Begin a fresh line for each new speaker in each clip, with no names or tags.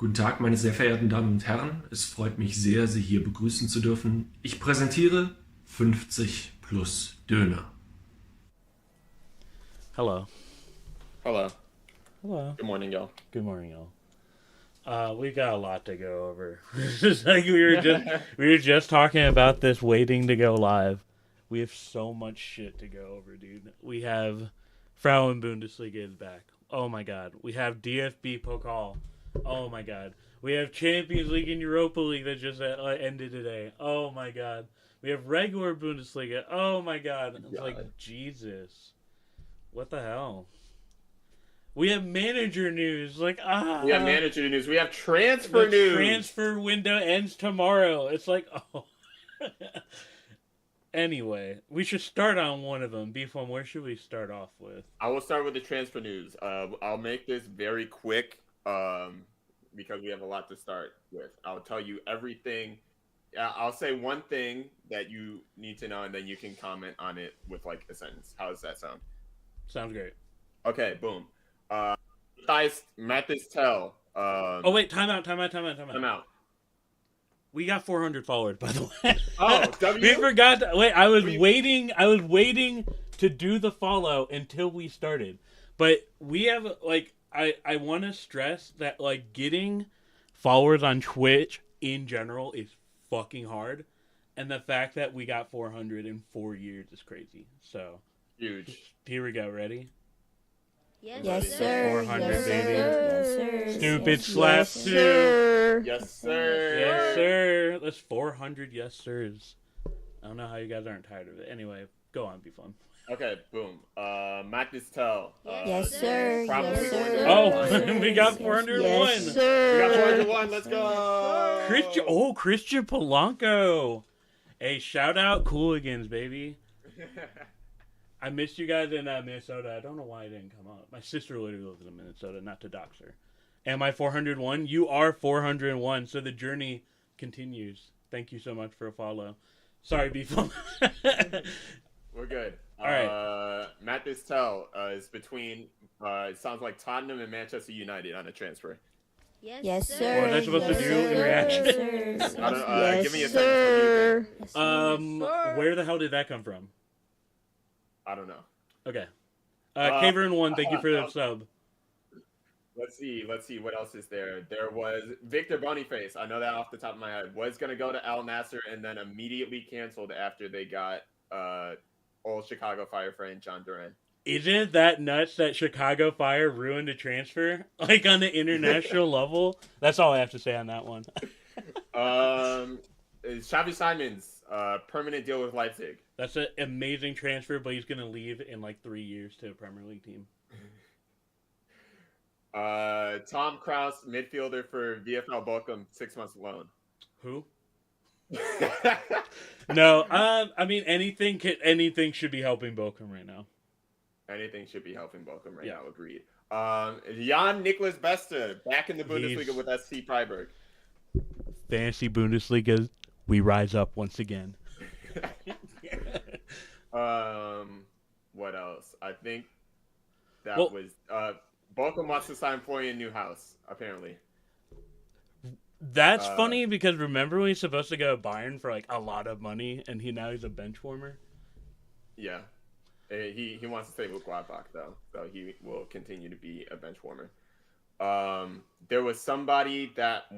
Guten Tag, meine sehr verehrten Damen und Herren. Es freut mich sehr, Sie hier begrüßen zu dürfen. Ich präsentiere 50 plus Döner.
Hello.
Hello.
Hello.
Good morning, y'all.
Good morning, y'all. We got a lot to go over. It's like we were just talking about this waiting to go live. We have so much shit to go over, dude. We have Frauen Bundesliga is back. Oh my god. We have DFB Pokal. Oh my god. We have Champions League and Europa League that just ended today. Oh my god. We have regular Bundesliga. Oh my god. It's like Jesus. What the hell? We have manager news.
We have manager news. We have transfer
the
news.
Transfer window ends tomorrow. It's like, oh. Anyway, we should start on one of them. Beefum, where should we start off with?
I will start with the transfer news. I'll make this very quick because we have a lot to start with. I'll tell you everything. I'll say one thing that you need to know, and then you can comment on it with like a sentence. How does that sound?
Sounds great.
Okay, boom. Mathis Tell.
Oh wait, time out. We got 400 followers, by the way.
Oh, W.
We forgot. Wait, I was waiting to do the follow until we started. But we have like I want to stress that like getting followers on Twitch in general is fucking hard, and the fact that we got 400 in 4 years is crazy. So
huge.
Here we go. Ready?
Yes, sir.
400,
yes,
baby.
Sir. Yes, sir.
Stupid slap
yes,
too.
Sir.
Yes, sir.
Yes, sir. That's 400 yes, sirs. I don't know how you guys aren't tired of it. Anyway, go on, be fun.
Okay, boom. Mathis Tell.
Yes, sir.
Probably
yes,
going
sir.
to-
Oh, we got 401.
Yes, sir.
We got 401. Let's go.
Christian Polanco. Hey, shout out Cooligans, baby. I missed you guys in Minnesota. I don't know why I didn't come up. My sister literally lives in Minnesota, not to dox her. Am I 401? You are 401, so the journey continues. Thank you so much for a follow. Sorry, Beefum.
We're good.
All right.
Mathis Tell is between, it sounds like Tottenham and Manchester United on a transfer.
Yes, sir.
What was I supposed to do in reaction?
Yes,
I don't,
yes,
give me a
sir.
Where the hell did that come from?
I don't know.
Okay. Caverin1, thank you for the sub.
Let's see. What else is there? There was Victor Boniface. I know that off the top of my head. Was going to go to Al Nassr and then immediately canceled after they got old Chicago Fire friend John Duran.
Isn't that nuts that Chicago Fire ruined a transfer? Like on the international level? That's all I have to say on that one.
Xavi Simons, permanent deal with Leipzig.
That's an amazing transfer, but he's going to leave in like 3 years to a Premier League team.
Tom Kraus, midfielder for VfL Bochum, 6 months loan.
Who? No, I mean anything should be helping Bochum right now.
Anything should be helping Bochum right now. Agreed. Jan Niklas Beste back in the Bundesliga with SC Freiburg.
Fantasy Bundesliga, we rise up once again.
What else? I think that was Bochum wants to sign Florian Neuhaus, apparently.
That's funny because remember when he's supposed to go to Bayern for like a lot of money and he's a bench warmer?
Yeah. He wants to stay with Gladbach though, so he will continue to be a bench warmer. There was somebody that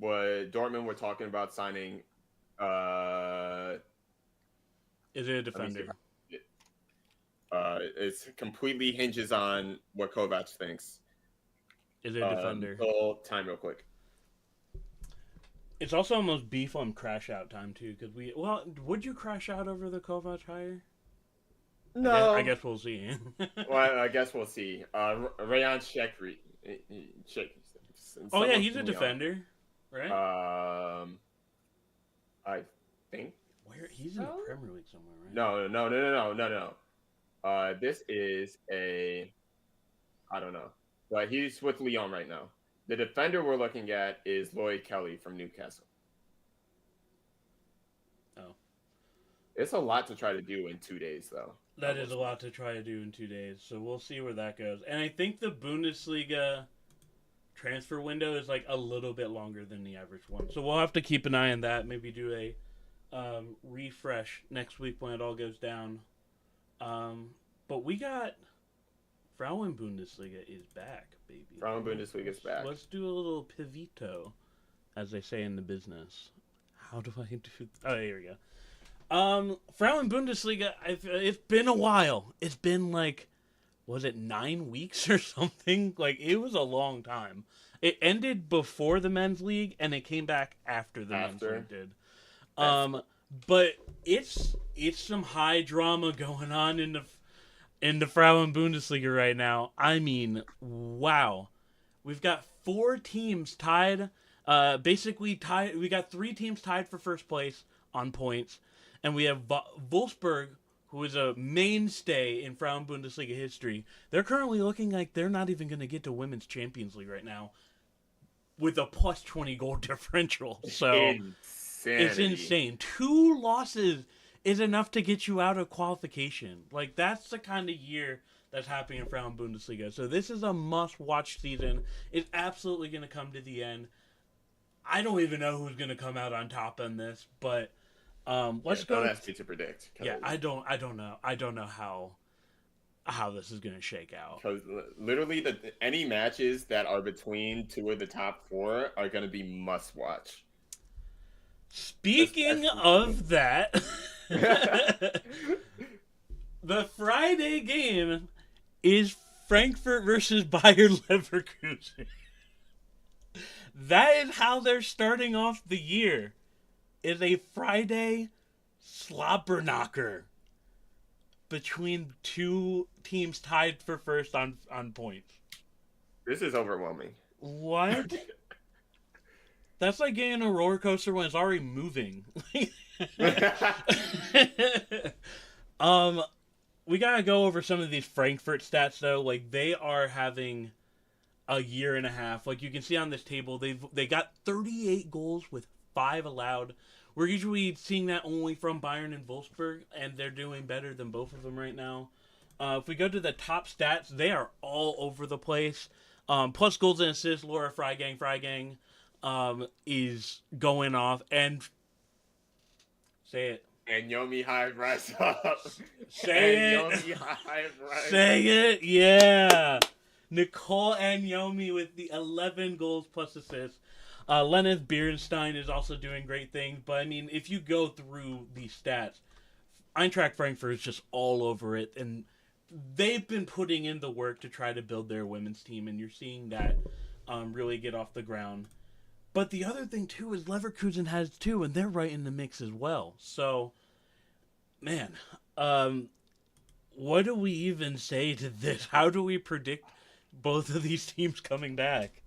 Dortmund were talking about signing.
Is it a defender?
It completely hinges on what Kovac thinks.
Is it a defender?
Time real quick.
It's also almost Beefum crash out time too, because would you crash out over the Kovac hire?
No.
I guess we'll see.
Well, I guess we'll see. Rayan Shekri.
Oh yeah, he's a defender, right?
I think.
Where he's in the Premier League somewhere, right?
No. This is I don't know, but he's with Lyon right now. The defender we're looking at is Lloyd Kelly from Newcastle.
Oh.
It's a lot to try to do in 2 days, though.
That is a lot to try to do in 2 days, so we'll see where that goes. And I think the Bundesliga transfer window is like a little bit longer than the average one. So we'll have to keep an eye on that. Maybe do a refresh next week when it all goes down. But we got Frauen Bundesliga is back, baby.
Frauen Bundesliga is back.
Let's do a little pivito, as they say in the business. How do I do? Oh, here we go. Frauen Bundesliga. It's been a while. It's been like, was it 9 weeks or something? Like, it was a long time. It ended before the men's league, and it came back after the men's league did. But it's some high drama going on in the Frauen Bundesliga right now. I mean, wow. We've got 4 teams tied. Basically tied. We got 3 teams tied for first place on points, and we have Wolfsburg, who is a mainstay in Frauen Bundesliga history. They're currently looking like they're not even going to get to Women's Champions League right now, with a plus 20 goal differential. So it's insane. 2 losses is enough to get you out of qualification. Like, that's the kind of year that's happening in Frauen Bundesliga. So this is a must-watch season. It's absolutely going to come to the end. I don't even know who's going to come out on top in this, but let's go.
Don't ask me to predict.
Yeah, I don't know. I don't know how this is going to shake out.
Because literally, any matches that are between 2 of the top 4 are going to be must-watch.
Speaking of that, the Friday game is Frankfurt versus Bayer Leverkusen. That is how they're starting off the year. Is a Friday slobberknocker between 2 teams tied for first on points.
This is overwhelming.
What? That's like getting a roller coaster when it's already moving. We gotta go over some of these Frankfurt stats though. Like, they are having a year and a half. Like, you can see on this table, they got 38 goals with 5 allowed. We're usually seeing that only from Bayern and Wolfsburg, and they're doing better than both of them right now. If we go to the top stats, they are all over the place. Plus goals and assists, Laura Freigang is going off. And say it.
And Yomi Hive rise up.
Say
and
it.
Yomi Hive rise
Say it. Yeah. Nicole and Yomi with the 11 goals plus assists. Lenneth Bierenstein is also doing great things. But, I mean, if you go through these stats, Eintracht Frankfurt is just all over it. And they've been putting in the work to try to build their women's team. And you're seeing that really get off the ground. But the other thing, too, is Leverkusen has 2. And they're right in the mix as well. So, man, what do we even say to this? How do we predict both of these teams coming back?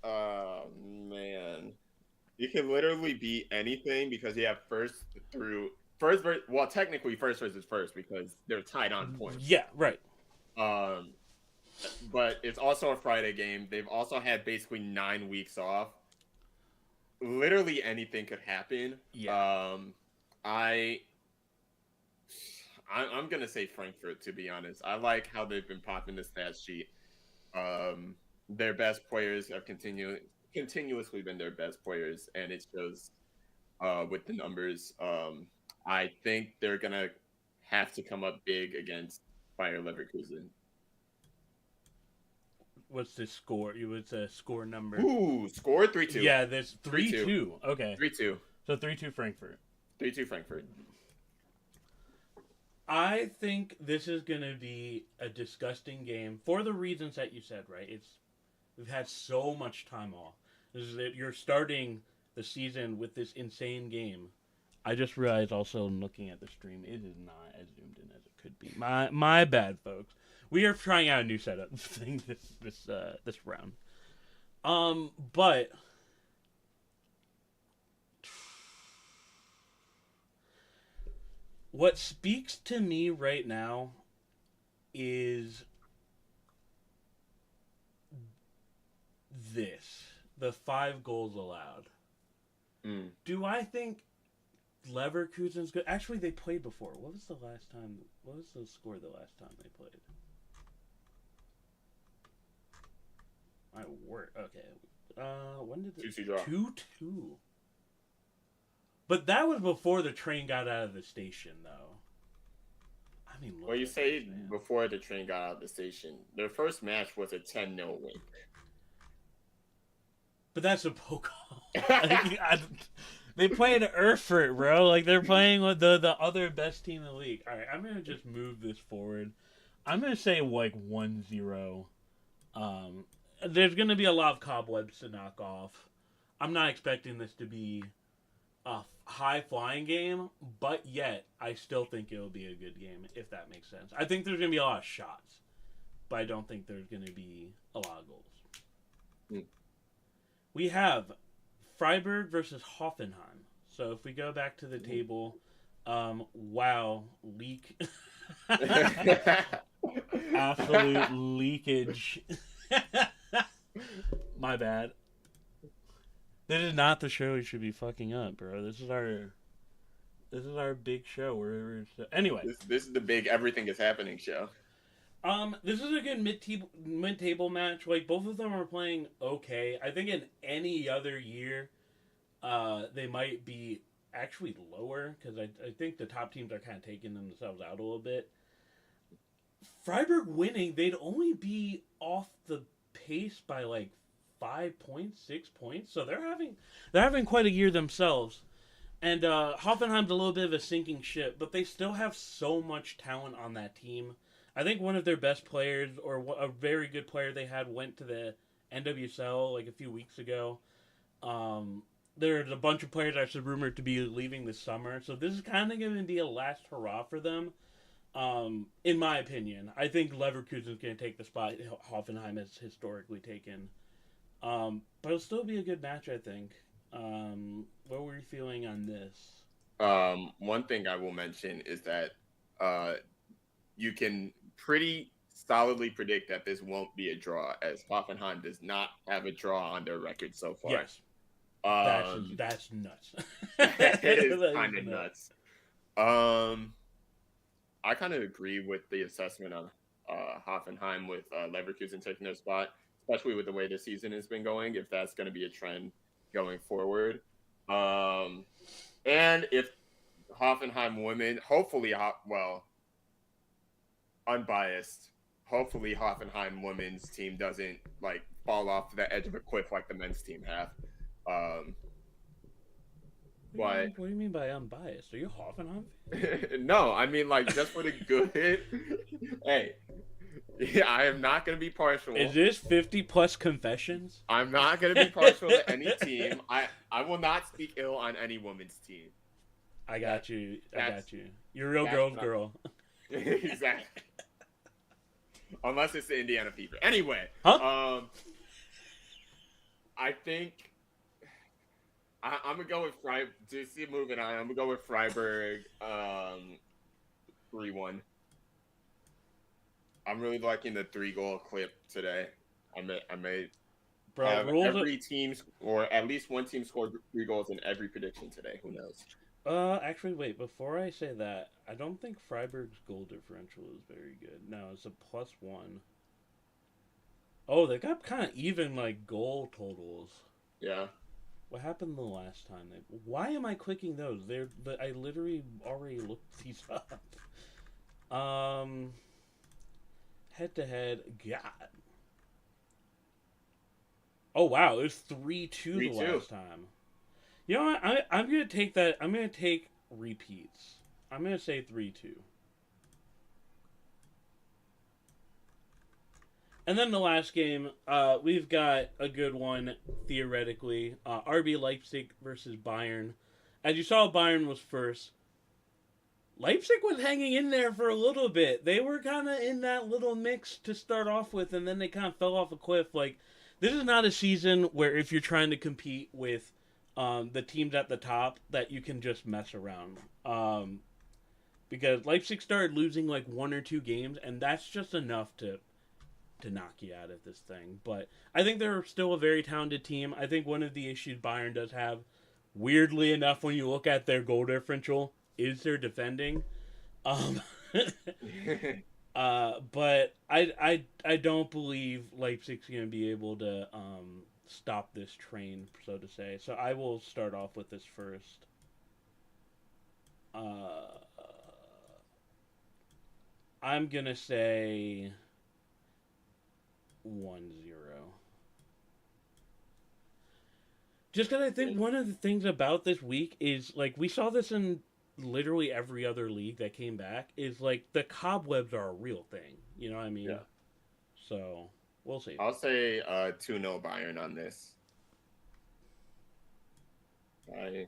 Man. You can literally beat anything because you have technically first versus first because they're tied on points.
Yeah, right.
But it's also a Friday game. They've also had basically 9 weeks off. Literally anything could happen.
Yeah.
I'm gonna say Frankfurt, to be honest. I like how they've been popping the stat sheet. Their best players have continuously been their best players, and it shows with the numbers. I think they're gonna have to come up big against Bayer Leverkusen.
What's the score? You would say score number.
Ooh, score 3-2.
Yeah, there's 3-2. Okay.
3-2.
So 3-2 Frankfurt.
3-2 Frankfurt.
I think this is going to be a disgusting game for the reasons that you said, right? We've had so much time off. You're starting the season with this insane game. I just realized also looking at the stream, it is not as zoomed in as it could be. My bad, folks. We are trying out a new setup thing this round. But what speaks to me right now is the 5 goals allowed. Do I think Leverkusen's good? Actually, they played before. What was the score the last time they played? I work. Okay. When did the
2-2 draw.
2-2? But that was before the train got out of the station, though. I mean, look
Well, you
at
say
this, man.
before the train got out of the station. Their first match was a 10-0 win.
But that's a poke. They play an Erfurt, bro. Like, they're playing with the other best team in the league. All right, I'm going to just move this forward. I'm going to say, like, 1-0. There's going to be a lot of cobwebs to knock off. I'm not expecting this to be a high-flying game, but yet, I still think it'll be a good game, if that makes sense. I think there's going to be a lot of shots, but I don't think there's going to be a lot of goals. We have Freiburg versus Hoffenheim. So if we go back to the table, wow, leak. Absolute leakage. My bad. This is not the show we should be fucking up, bro. This is our big show. Anyway.
This is the big everything is happening show.
This is a good mid-table match. Like, both of them are playing okay. I think in any other year, they might be actually lower, because I think the top teams are kind of taking themselves out a little bit. Freiburg winning, they'd only be off the pace by like 5 points, 6 points. So they're having quite a year themselves. And Hoffenheim's a little bit of a sinking ship, but they still have so much talent on that team. I think one of their best players, or a very good player they had, went to the NWSL like a few weeks ago. There's a bunch of players actually rumored to be leaving this summer, so this is kind of going to be a last hurrah for them, in my opinion. I think Leverkusen's going to take the spot Hoffenheim has historically taken. But it'll still be a good match, I think. What were you feeling on this?
One thing I will mention is that you can pretty solidly predict that this won't be a draw, as Hoffenheim does not have a draw on their record so far.
Yes. That's nuts.
It is kind of nuts. I kind of agree with the assessment of Hoffenheim with Leverkusen taking their spot, especially with the way the season has been going, if that's going to be a trend going forward. And if Hoffenheim women, unbiased, hopefully Hoffenheim women's team doesn't like fall off the edge of a cliff like the men's team have.
What do you mean by unbiased? Are you Hoffenheim?
No, I mean like just for the good. Hey, yeah, I am not going to be partial.
Is this 50 plus confessions?
I'm not going to be partial to any team. I will not speak ill on any woman's team.
I got you. You're a real girl's girl.
Exactly. Unless it's the Indiana Fever. Anyway,
huh?
I think I'm gonna go with Freiburg. Just moving on. I'm gonna go with Freiburg. 3-1. I'm really liking the 3-goal clip today. I may have every team, or at least one team, scored 3 goals in every prediction today. Who knows?
Actually, wait. Before I say that, I don't think Freiburg's goal differential is very good. No, it's a +1. Oh, they got kind of even like goal totals.
Yeah.
What happened the last time? Why am I clicking those? I literally already looked these up. Head to head, God. Oh wow, it was 3-2 the last time. You know what? I'm gonna take that. I'm gonna take repeats. I'm gonna say 3-2. And then the last game, we've got a good one, theoretically. RB Leipzig versus Bayern. As you saw, Bayern was first. Leipzig was hanging in there for a little bit. They were kind of in that little mix to start off with, and then they kind of fell off a cliff. Like, this is not a season where if you're trying to compete with the teams at the top, that you can just mess around. Because Leipzig started losing like 1 or 2 games, and that's just enough to knock you out of this thing. But I think they're still a very talented team. I think one of the issues Bayern does have, weirdly enough, when you look at their goal differential, is their defending. But I don't believe Leipzig's going to be able to stop this train, so to say. So I will start off with this first. I'm going to say 1-0. Just because I think one of the things about this week is, like, we saw this in literally every other league that came back, is, like, the cobwebs are a real thing. You know what I mean?
Yeah.
So, we'll see.
I'll say 2-0 Bayern on this. I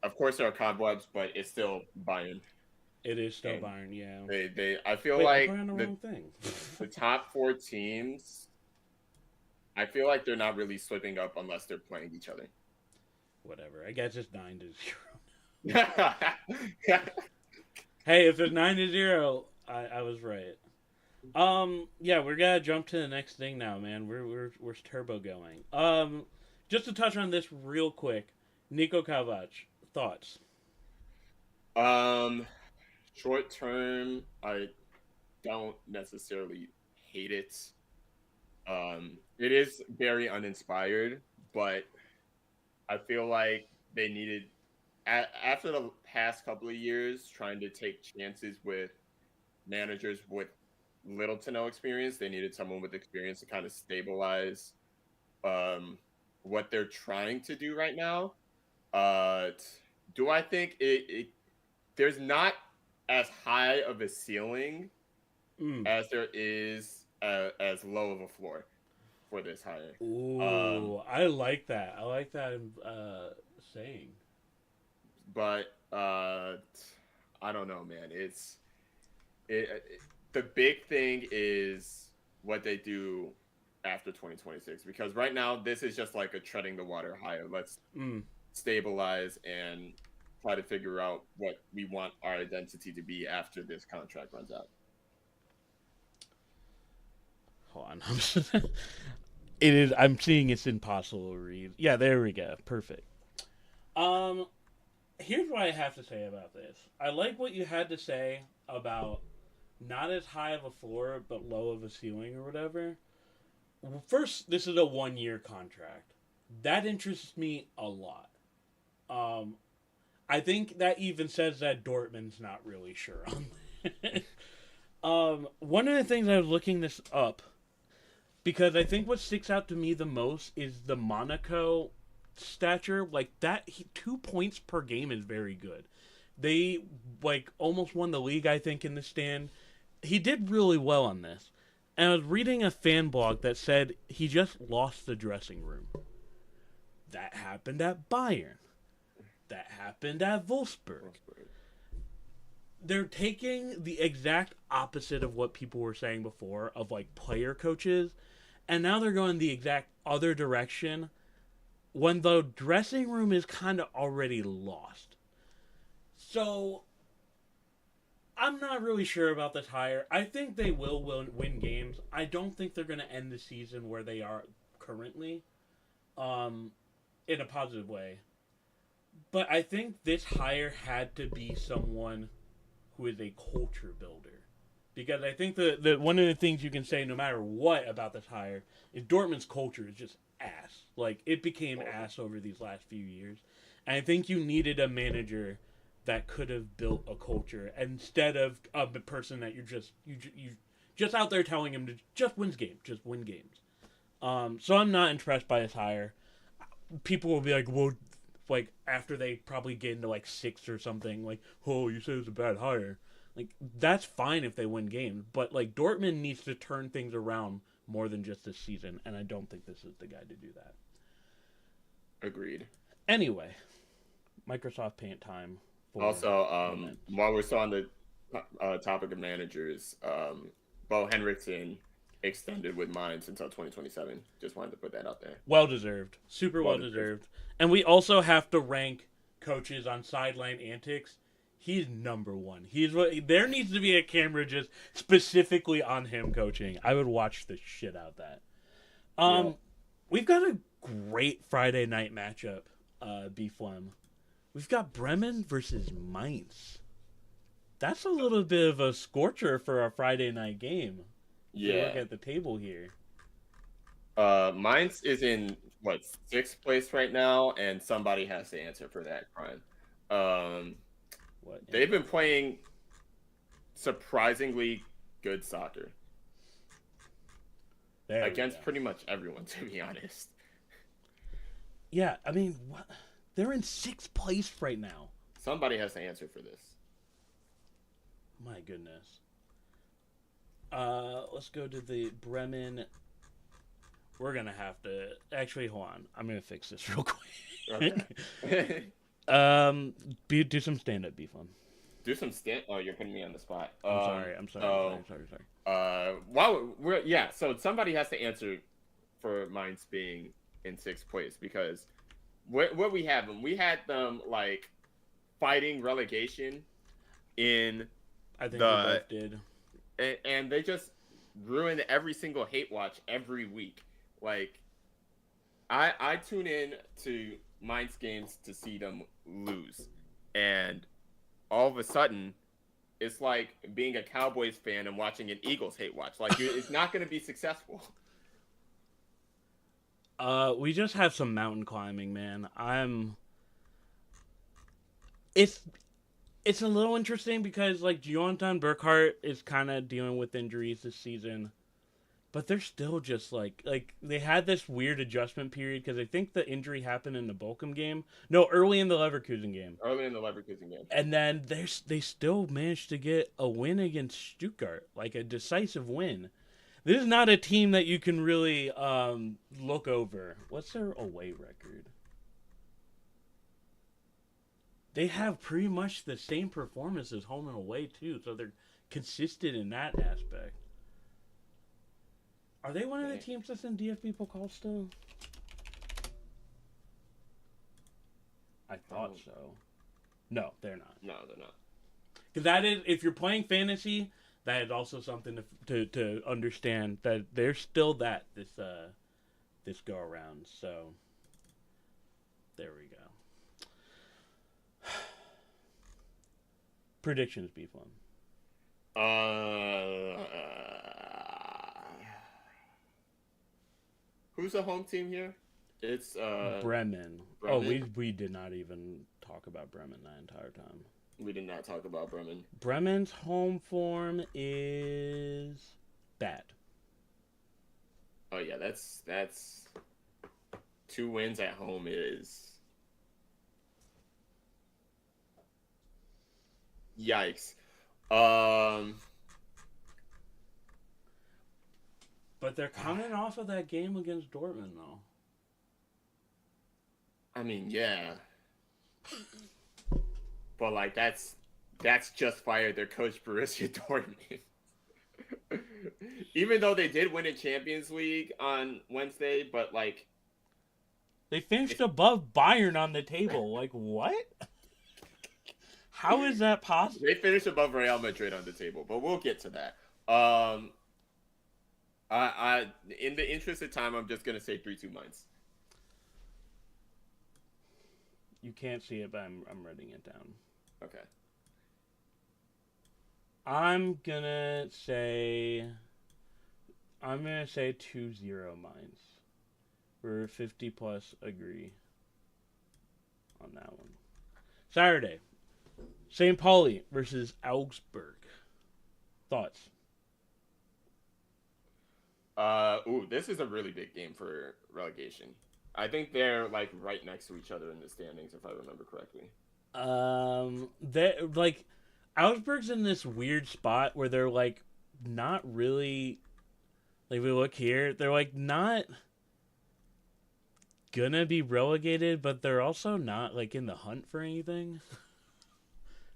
of course there are cobwebs, but it's still Bayern.
It is still
And
Bayern, yeah.
I feel
Wait,
like
I'm on the wrong thing.
the top 4 teams, I feel like they're not really slipping up unless they're playing each other.
Whatever. I guess it's 9-0. Hey, if it's 9-0, I was right. Yeah, we're gonna jump to the next thing now, man. We're turbo going. Just to touch on this real quick, Nico Kovac, thoughts?
Short term, I don't necessarily hate it. It is very uninspired, but I feel like they needed after the past couple of years trying to take chances with managers with little to no experience. They needed someone with experience to kind of stabilize what they're trying to do right now. Do I think there's not as high of a ceiling as there is as low of a floor for this hire.
Ooh, I like that. I like that saying.
But I don't know, man. The big thing is what they do after 2026, because right now this is just like a treading the water hire. Let's stabilize and try to figure out what we want our identity to be after this contract runs out.
Hold on. It is. I'm seeing it's impossible to read. Yeah, there we go. Perfect. Here's what I have to say about this. I like what you had to say about not as high of a floor, but low of a ceiling or whatever. First, this is a 1-year contract. That interests me a lot. I think that even says that Dortmund's not really sure on that. One of the things I was looking this up, because I think what sticks out to me the most is the Monaco stature. Like, that 2 points per game is very good. They, like, almost won the league, I think, in the stand. He did really well on this. And I was reading a fan blog that said he just lost the dressing room. That happened at Bayern. That happened at Wolfsburg. They're taking the exact opposite of what people were saying before, of, like, player coaches, and now they're going the exact other direction when the dressing room is kind of already lost. So, I'm not really sure about this hire. I think they will win games. I don't think they're going to end the season where they are currently, in a positive way. But I think this hire had to be someone who is a culture builder. Because I think the one of the things you can say no matter what about this hire is Dortmund's culture is just ass. Like, it became ass over these last few years. And I think you needed a manager that could have built a culture instead of a person that you just out there telling him to just win games. So I'm not impressed by his hire. People will be like, well, like, after they probably get into, like, 6th or something, like, oh, you said it was a bad hire. Like, that's fine if they win games, but, like, Dortmund needs to turn things around more than just this season, and I don't think this is the guy to do that.
Agreed.
Anyway, Microsoft Paint time.
Also, while we're still on the topic of managers, Bo Henriksen extended with Mainz until 2027. Just wanted to put that out there.
Well deserved. Super well deserved. And we also have to rank coaches on sideline antics. He's number one. There needs to be a camera just specifically on him coaching. I would watch the shit out of that. We've got a great Friday night matchup, B-Flem. We've got Bremen versus Mainz. That's a little bit of a scorcher for a Friday night game. If you look
Yeah.
at the table here.
Mainz is in what, 6th place right now, and somebody has to answer for that crime.
What?
They've been playing surprisingly good soccer
There we
against
go.
pretty much everyone, to be honest.
Yeah, I mean, what? They're in 6th place right now.
Somebody has to answer for this.
My goodness. Let's go to the Bremen. We're gonna have to actually hold on. I'm gonna fix this real quick.
Okay.
Do some stand-up, be fun.
Do some stand. Oh, you're putting me on the spot.
I'm sorry.
So somebody has to answer for Mainz being in 6th place, because what we have them, we had them like fighting relegation in
I think we both did.
and they just ruin every single hate watch every week. Like, I tune in to Mainz games to see them lose, and all of a sudden, it's like being a Cowboys fan and watching an Eagles hate watch. Like, it's not going to be successful.
We just have some mountain climbing, man. It's a little interesting because like Jonathan Burkhart is kind of dealing with injuries this season, but they're still just like they had this weird adjustment period because I think the injury happened in the Bochum game. No, early in the Leverkusen game. And then they still managed to get a win against Stuttgart, like a decisive win. This is not a team that you can really look over. What's their away record? They have pretty much the same performance as home and away, too, so they're consistent in that aspect. Are they one of the teams that's in DFB Pokal still? I thought so. No, they're not.
No, they're not.
Because that is, if you're playing fantasy, that is also something to understand that they're still this go around. So there we go. Predictions be fun.
Who's the home team here? It's
Bremen.
Bremen?
Oh, we did not even talk about Bremen that entire time.
We did not talk about Bremen.
Bremen's home form is bad.
Oh yeah, that's 2 wins at home is yikes.
But they're coming off of that game against Dortmund, though.
I mean, yeah. But like that's just fired their coach Borussia Dortmund. Even though they did win a Champions League on Wednesday, but like
they finished above Bayern on the table. Like what? How is that possible?
They finished above Real Madrid on the table, but we'll get to that. I in the interest of time, I'm just gonna say 3-2 Mainz.
You can't see it, but I'm writing it down.
Okay.
I'm gonna say 2-0 Mainz. We're 50 plus agree on that one. Saturday, St. Pauli versus Augsburg. Thoughts?
This is a really big game for relegation. I think they're like right next to each other in the standings, if I remember correctly.
They like Augsburg's in this weird spot where they're like not really. Like we look here, they're like not gonna be relegated, but they're also not like in the hunt for anything.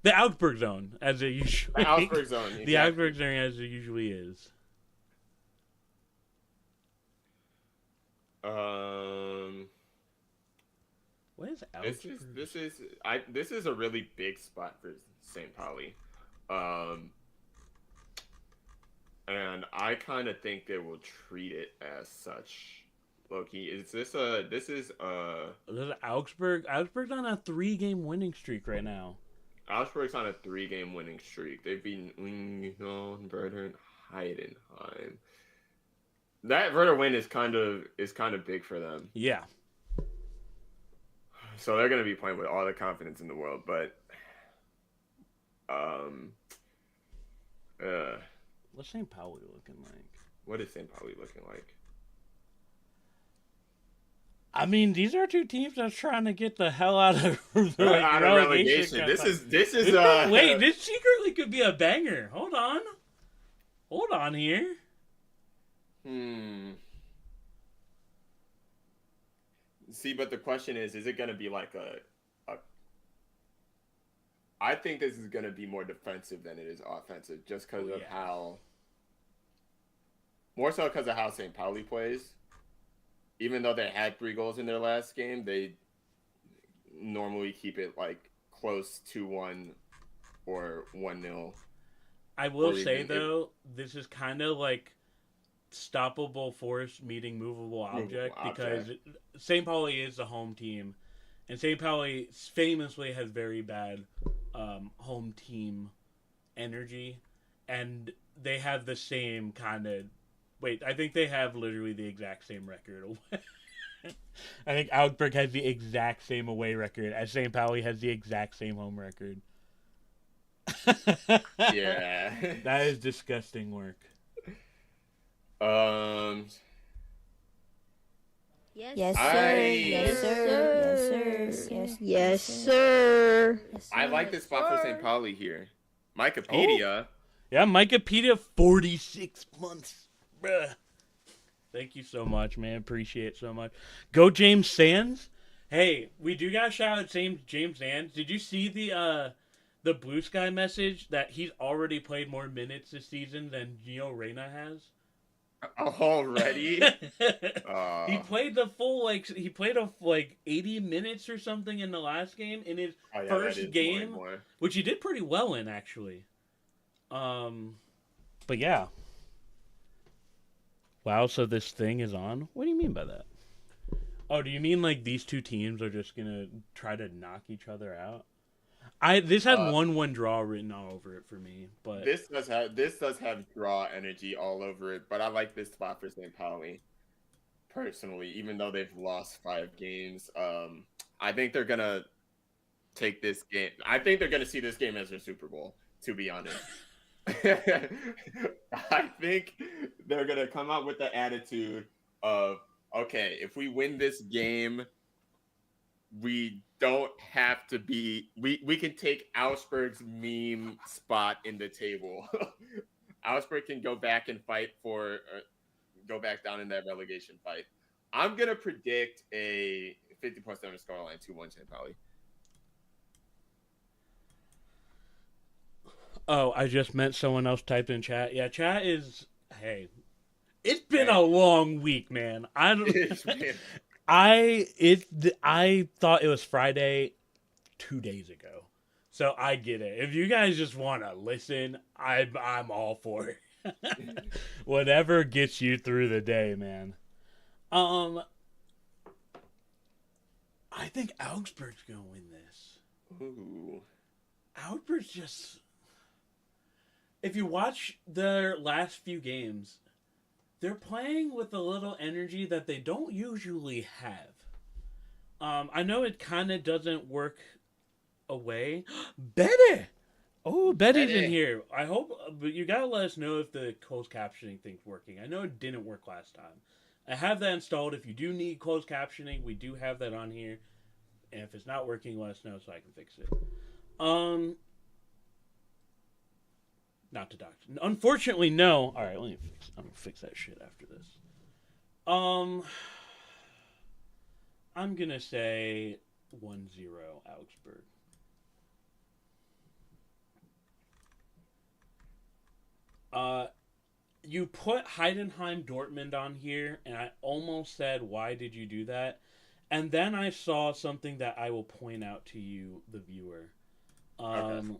The Augsburg zone, as it usually.
The Augsburg zone. Exactly.
The Augsburg zone, as it usually is. What is Augsburg?
This is a really big spot for St. Pauli, and I kind of think they will treat it as such. Loki, this is
Augsburg? Augsburg's on a 3-game winning streak right now.
Augsburg's on a 3-game winning streak. They've beaten Union, Werder, and Heidenheim. That Werder win is kind of big for them.
Yeah.
So they're going to be playing with all the confidence in the world, but
What's St. Pauli looking like?
what is St. Pauli looking like?
I mean, these are two teams that's trying to get the hell out of
Out of relegation. This is
Wait, this secretly could be a banger. Hold on here.
See, but the question is it going to be like a I think this is going to be more defensive than it is offensive, just because of how, more so because of how St. Pauli plays. Even though they had 3 goals in their last game, they normally keep it like close 2-1 or 1-0.
I will say though, this is kind of like stoppable force meeting movable object because St. Pauli is the home team, and St. Pauli famously has very bad home team energy, and they have the same kind of. Wait, I think they have literally the exact same record. I think Augsburg has the exact same away record as St. Pauli has the exact same home record.
Yeah.
That is disgusting work.
Yes, sir. Yes, sir. Yes, sir.
I like this spot for St. Pauli here. Wikipedia.
Yeah, Wikipedia, 46 months. Bruh. Thank you so much, man. Appreciate it so much. Go James Sands. Hey, we do got to shout out James Sands. Did you see the Blue Sky message that he's already played more minutes this season than Gio Reyna has?
Already?
He played the full he played 80 minutes or something in the last game in his first game, which he did pretty well in actually. But yeah. Wow, so this thing is on? What do you mean by that? Oh, do you mean like these two teams are just gonna try to knock each other out? This had 1-1 draw written all over it for me, but
this does have draw energy all over it. But I like this spot for St. Pauli personally, even though they've lost 5 games. I think they're gonna take this game. I think they're gonna see this game as their Super Bowl. To be honest. I think they're going to come out with the attitude of, okay, if we win this game, we don't have to be, we can take Augsburg's meme spot in the table. Augsburg can go back and fight for, go back down in that relegation fight. I'm going to predict a 50+7 scoreline, 2-1 St. Pauli.
Oh, I just meant someone else typed in chat. Yeah, chat is. Hey, it's been a long week, man. I thought it was Friday 2 days ago, so I get it. If you guys just want to listen, I'm all for it. Whatever gets you through the day, man. I think Augsburg's gonna win this.
Ooh.
Augsburg's just. If you watch their last few games, they're playing with a little energy that they don't usually have. I know it kind of doesn't work away. Betty! Oh, Betty's in here. I hope, but you gotta let us know if the closed captioning thing's working. I know it didn't work last time. I have that installed. If you do need closed captioning, we do have that on here. And if it's not working, let us know so I can fix it. Not to doctor. Unfortunately, no. All right, I'm gonna fix that shit after this. I'm gonna say 1-0 Augsburg. You put Heidenheim Dortmund on here, and I almost said, why did you do that? And then I saw something that I will point out to you, the viewer.
Okay.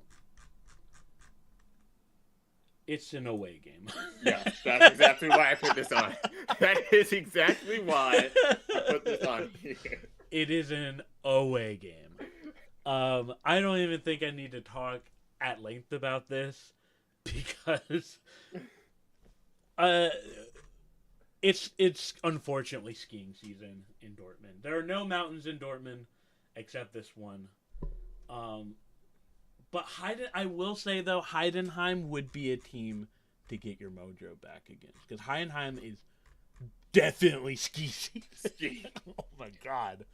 It's an away game.
Yes, that's exactly why I put this on. That is exactly why I put this on here.
It is an away game. I don't even think I need to talk at length about this because it's unfortunately skiing season in Dortmund. There are no mountains in Dortmund except this one. But I will say though, Heidenheim would be a team to get your mojo back against because Heidenheim is definitely ski season. Oh my god,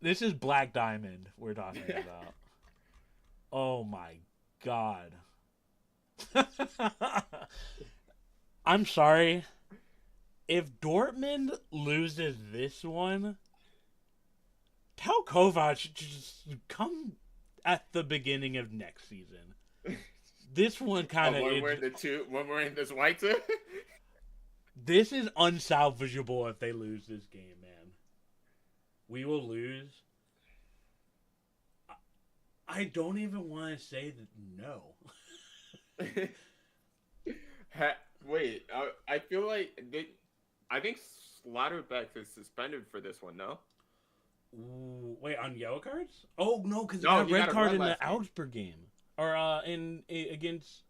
this is Black Diamond we're talking about. Oh my god. I'm sorry. If Dortmund loses this one, tell Kovac to just come at the beginning of next season. This one kind of
when we're in this white too.
This is unsalvageable if they lose this game, man. We will lose. I don't even want to say that no.
Wait, I feel like I think Slaughterbeck is suspended for this one, no?
Ooh, wait, on yellow cards? Oh no, because he
No,
got
he
red
got a
card
red
in the
last game.
Augsburg game, or against.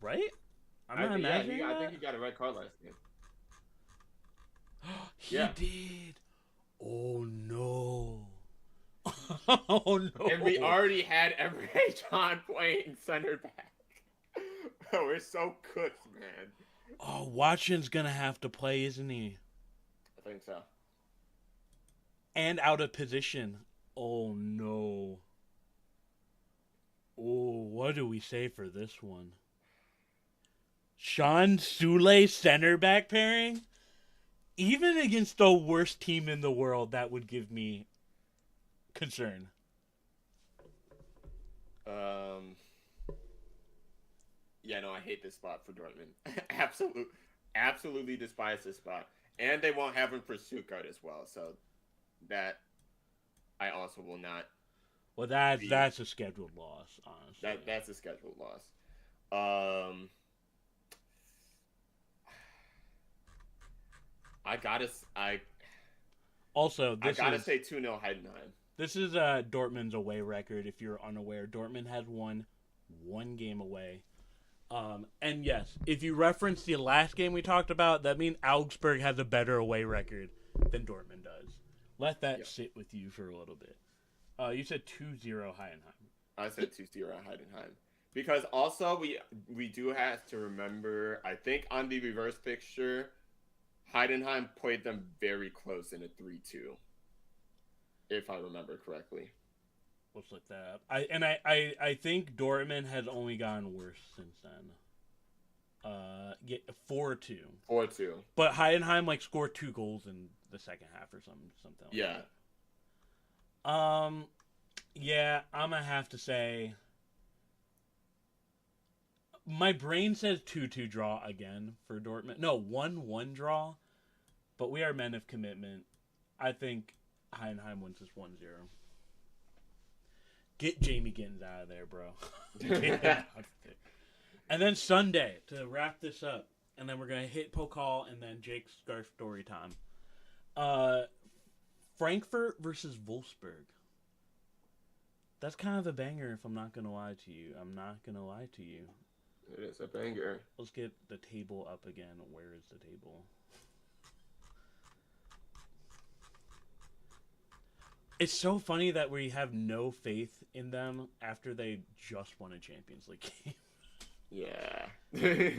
Right? I'm not imagining
I
that.
think he got a red card last game.
He
Yeah.
did. Oh no. Oh no.
And we already had Emre Can playing center back. Oh, we're so cooked, man.
Oh, Watson's gonna have to play, isn't he?
I think so.
And out of position. Oh no. Oh, what do we say for this one? Sean Sule center back pairing? Even against the worst team in the world, that would give me concern.
Yeah, no, I hate this spot for Dortmund. Absolutely despise this spot. And they won't have him for Stuttgart as well, so that I also will not.
Well, that's a scheduled loss, honestly.
That's a scheduled loss. I gotta say 2-0 Heidenheim.
This is Dortmund's away record. If you're unaware, Dortmund has won one game away. And yes, if you reference the last game we talked about, that means Augsburg has a better away record than Dortmund does. Let that sit with you for a little bit. You said 2-0 Heidenheim.
I said 2-0 Heidenheim. Because also we do have to remember, I think on the reverse fixture, Heidenheim played them very close in a 3-2. If I remember correctly.
Let's look that up. I think Dortmund has only gotten worse since then. 4-2.
4-2.
But Heidenheim scored 2 goals in the second half or something like
yeah.
that. Yeah, I'm gonna have to say my brain says 2-2 draw again for Dortmund. No, 1-1 draw. But we are men of commitment. I think Heidenheim wins this 1-0. Get Jamie Gittins out of there, bro. And then Sunday, to wrap this up, and then we're going to hit Pokal and then Jake's Scarf story time. Frankfurt versus Wolfsburg. That's kind of a banger if I'm not going to lie to you.
It is a banger.
Let's get the table up again. Where is the table? It's so funny that we have no faith in them after they just won a Champions League game.
Yeah.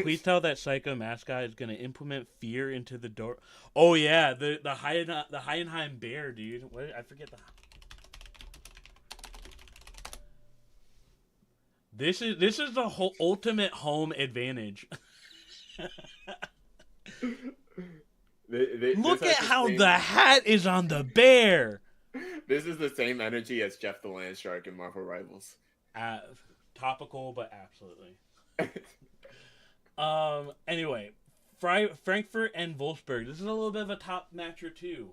Please tell that Psycho mascot is going to implement fear into the door. Oh yeah, the Heidenheim Bear, dude. What? I forget the. This is the whole ultimate home advantage. Look at how the hat is on the bear.
This is the same energy as Jeff the Land Shark in Marvel Rivals.
Topical, but absolutely. Anyway, Frankfurt and Wolfsburg. This is a little bit of a top matcher too.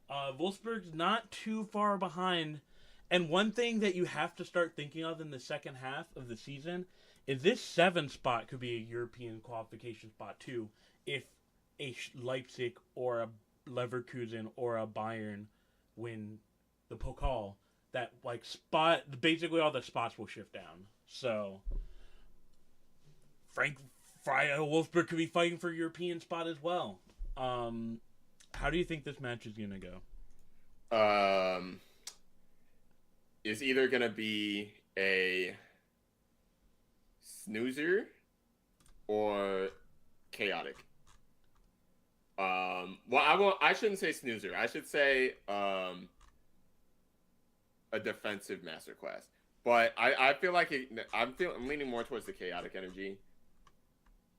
Wolfsburg's not too far behind. And one thing that you have to start thinking of in the second half of the season is this 7 spot could be a European qualification spot too. If a Leipzig or a Leverkusen or a Bayern win the Pokal, that like basically all the spots will shift down. So Wolfsburg could be fighting for European spot as well. How do you think this match is gonna go?
It's either gonna be a snoozer or chaotic. I shouldn't say snoozer. I should say a defensive masterclass. But I feel like I'm leaning more towards the chaotic energy,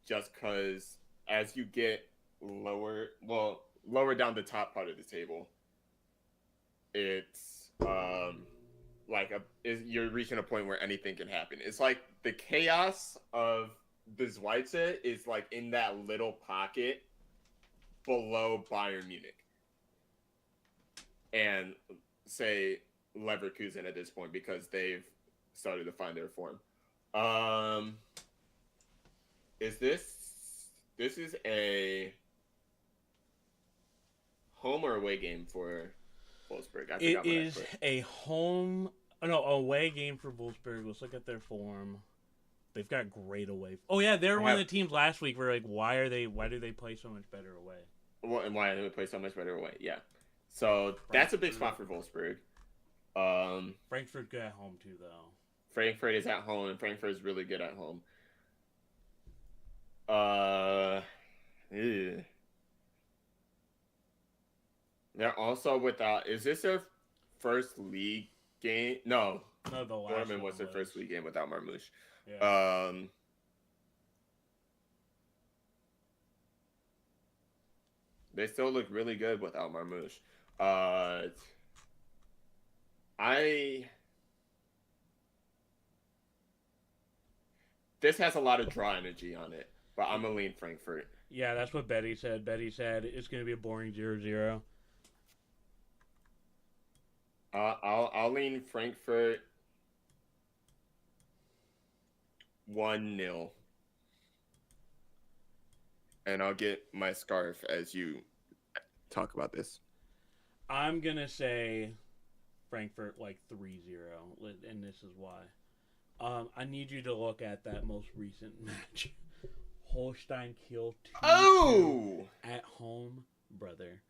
just because as you get lower down the top part of the table, it's you're reaching a point where anything can happen. It's like the chaos of the Schweizer is like in that little pocket below Bayern Munich and say Leverkusen at this point, because they've started to find their form. This is a home or away game for Wolfsburg?
It is a away game for Wolfsburg. Let's look at their form. They've got great away. Oh yeah, they were one of the teams last week where like, why do they play so much better away?
Well, and why do they play so much better away? Yeah. So that's a big spot for Wolfsburg.
Frankfurt's good at home too, though.
Frankfurt is at home, and Frankfurt is really good at home. They're also without. Is this their first league game? No.
No, the last
Dortmund was their first league game without Marmouche.
Yeah.
They still look really good without Marmouche. This has a lot of draw energy on it, but I'm gonna lean Frankfurt.
Yeah, that's what Betty said. Betty said it's gonna be a boring 0-0.
I'll lean Frankfurt 1-0. And I'll get my scarf as you talk about this.
I'm going to say Frankfurt like 3-0, and this is why. I need you to look at that most recent match. Holstein Kiel 2 at home, brother.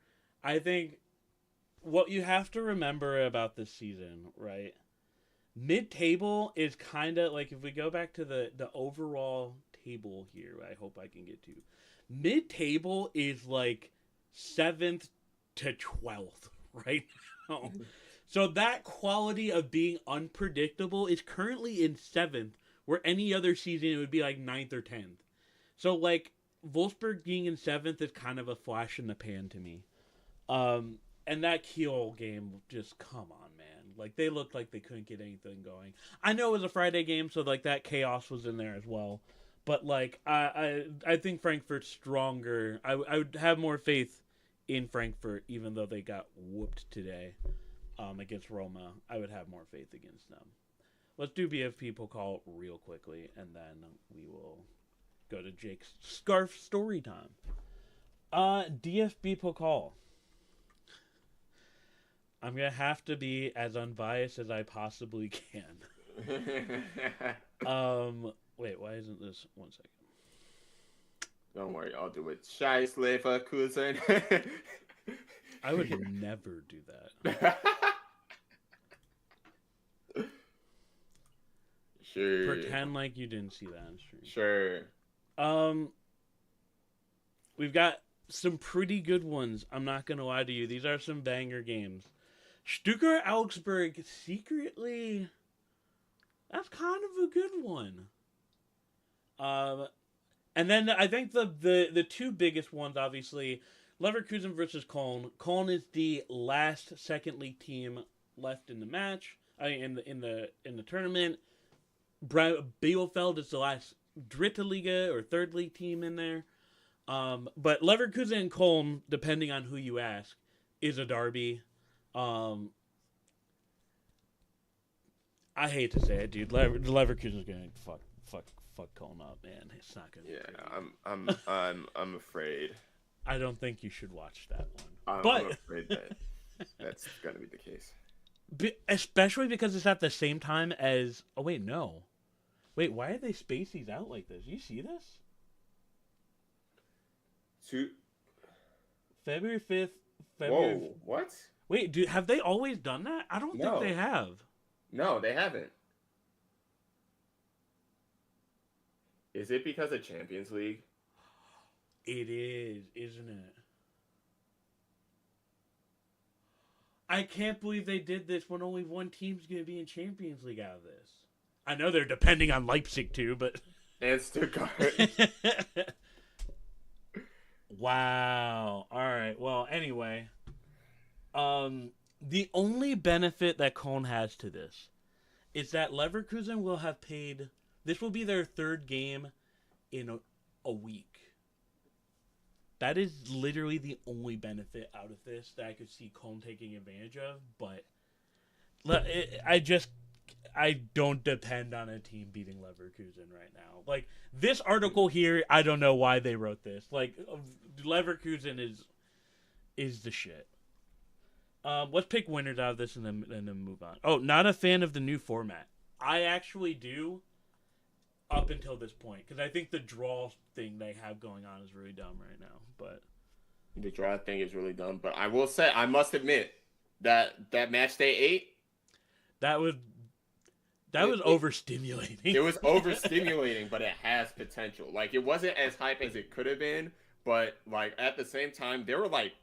I think what you have to remember about this season, right? Mid-table is kind of like, if we go back to the overall table here, I hope I can get to. Mid-table is like 7th to 12th right now. So that quality of being unpredictable is currently in 7th, where any other season it would be like 9th or 10th. So like Wolfsburg being in 7th is kind of a flash in the pan to me. And that Kiel game, just come on, man. Like, they looked like they couldn't get anything going. I know it was a Friday game, so like that chaos was in there as well. But like, I think Frankfurt's stronger. I would have more faith in Frankfurt, even though they got whooped today against Roma. I would have more faith against them. Let's do BFP Pokal real quickly, and then we will go to Jake's scarf story time. DFB Pokal. I'm going to have to be as unbiased as I possibly can. Wait, why isn't this? 1 second.
Don't worry, I'll do it. Scheiß Leverkusen.
I would never do that.
Sure.
Pretend like you didn't see that on stream.
Sure.
We've got some pretty good ones. I'm not going to lie to you. These are some banger games. Stuttgart Augsburg secretly, that's kind of a good one. And then I think the two biggest ones, obviously, Leverkusen versus Köln. Köln is the last second league team left in the match. In the tournament. Bielefeld is the last Dritte Liga or third league team in there. But Leverkusen and Köln, depending on who you ask, is a derby. I hate to say it, dude. Leverkusen's gonna fuck Köln up, man. It's not gonna.
Yeah, I'm afraid.
I don't think you should watch that one.
I'm afraid that that's gonna be the case.
Especially because it's at the same time as... Oh, wait, no. Wait, why did they space these out like this? You see this? February 5th.
Whoa, what?
Wait, have they always done that? I don't think they have.
No, they haven't. Is it because of Champions League?
It is, isn't it? I can't believe they did this when only one team's going to be in Champions League out of this. I know they're depending on Leipzig too, but...
And Stuttgart.
Wow. All right. Well, anyway, the only benefit that Köln has to this is that Leverkusen will have paid. This will be their third game in a week. That is literally the only benefit out of this that I could see Köln taking advantage of. But I don't depend on a team beating Leverkusen right now. Like, this article here, I don't know why they wrote this. Like, Leverkusen is the shit. Let's pick winners out of this and then move on. Oh, not a fan of the new format. I actually do up until this point, because I think the draw thing they have going on is really dumb right now. But
the draw thing is really dumb. But I will say, I must admit, that match day 8...
That was overstimulating.
It was overstimulating, but it has potential. Like, it wasn't as hype as it could have been, but, like, at the same time, there were, like,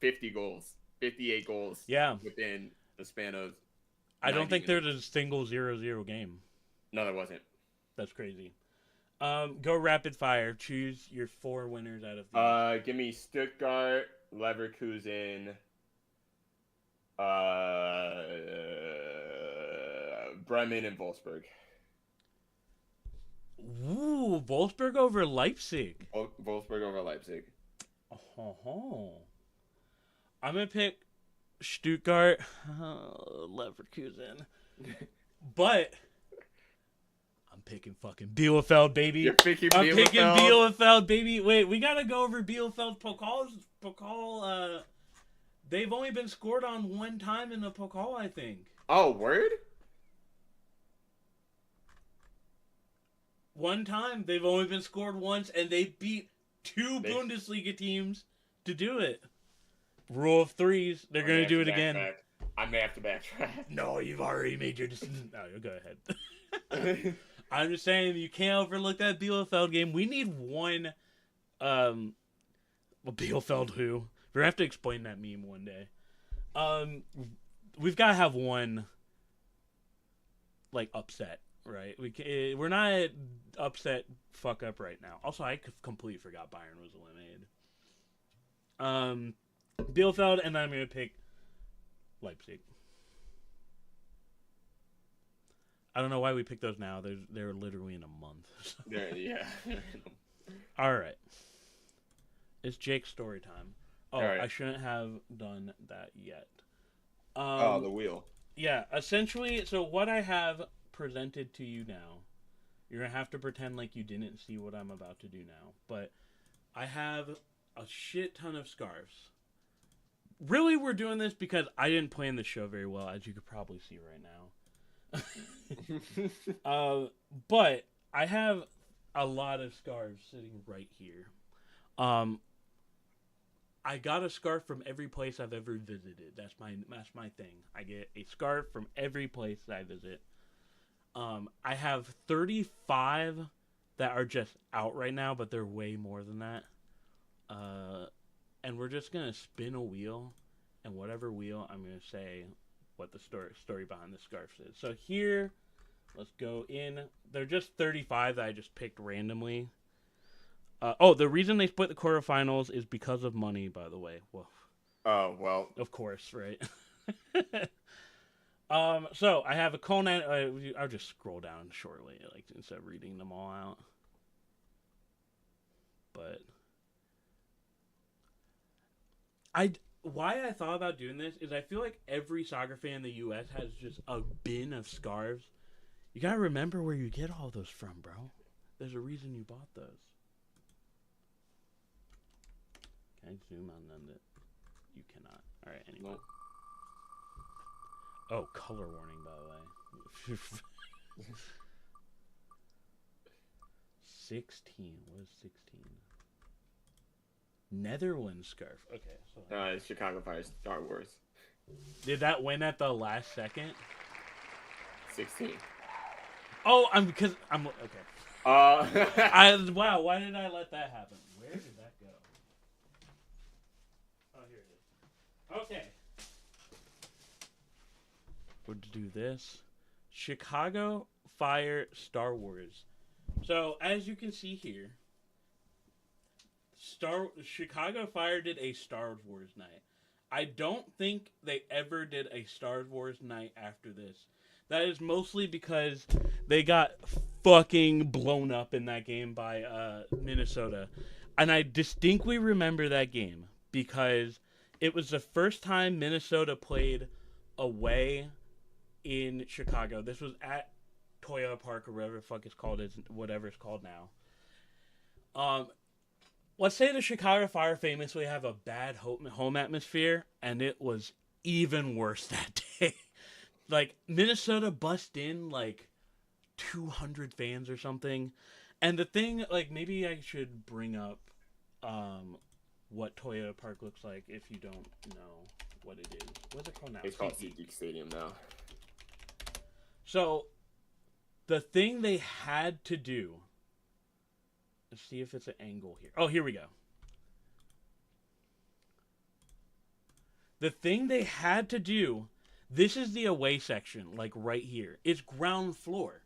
50 goals, 58 goals within the span of...
I don't think there's a single 0-0 game.
No, there wasn't.
That's crazy. Go rapid fire. Choose your 4 winners out of these.
Give me Stuttgart, Leverkusen, Bremen, and Wolfsburg.
Ooh, Wolfsburg over Leipzig.
Wolfsburg over Leipzig.
Oh. I'm going to pick Stuttgart, Leverkusen. But I'm picking fucking Bielefeld, baby.
You're picking Bielefeld?
I'm picking Bielefeld, baby. Wait, we got to go over Bielefeld's Pokal. They've only been scored on one time in the Pokal, I think.
Oh, word?
One time. They've only been scored once, and they beat 2 Bundesliga teams to do it. Rule of 3s. They're going to do it again.
I may have to backtrack.
No, you've already made your decision. No, go ahead. I'm just saying, you can't overlook that Bielefeld game. We need one... Bielefeld who? We're going to have to explain that meme one day. We've got to have one, like, upset, right? We're not upset fuck up right now. Also, I completely forgot Bayern was eliminated. Bielefeld, and then I'm going to pick Leipzig. I don't know why we picked those now. They're literally in a month.
Yeah.
All right. It's Jake's story time. Oh,
right.
I shouldn't have done that yet.
The wheel.
Yeah, essentially, so what I have presented to you now, you're going to have to pretend like you didn't see what I'm about to do now, but I have a shit ton of scarves. Really, we're doing this because I didn't plan the show very well, as you could probably see right now. But I have a lot of scarves sitting right here. I got a scarf from every place I've ever visited. That's my thing. I get a scarf from every place that I visit. I have 35 that are just out right now, but they're way more than that. And we're just gonna spin a wheel, and whatever wheel, I'm gonna say what the story behind the scarves is. So here, let's go in. They're just 35 that I just picked randomly. The reason they split the quarterfinals is because of money, by the way. Well,
oh, well.
Of course, right? So I have a Conan. I'll just scroll down shortly, like, instead of reading them all out. But why I thought about doing this is I feel like every soccer fan in the U.S. has just a bin of scarves. You gotta remember where you get all those from, bro. There's a reason you bought those. Can I zoom on them? You cannot. All right, anyway. Oh, color warning, by the way. 16. What is 16? Netherlands scarf. Okay. So
Chicago Fire Star Wars.
did that win at the last second?
16.
Oh, because I'm okay. Wow. Why did I let that happen? Where did that go? Oh, here it is. Okay. We'll do this. Chicago Fire Star Wars. So as you can see here, Chicago Fire did a Star Wars night. I don't think they ever did a Star Wars night after this. That is mostly because they got fucking blown up in that game by Minnesota. And I distinctly remember that game because it was the first time Minnesota played away in Chicago. This was at Toyota Park or whatever the fuck it's called, whatever it's called now. Let's say the Chicago Fire famously have a bad home atmosphere, and it was even worse that day. Like, Minnesota bust in, like, 200 fans or something. And the thing, like, maybe I should bring up what Toyota Park looks like if you don't know what it is. What's it called now?
It's called SeatGeek Stadium now.
So, the thing they had to do... Let's see if it's an angle here. Oh, here we go. The thing they had to do... This is the away section, like right here. It's ground floor.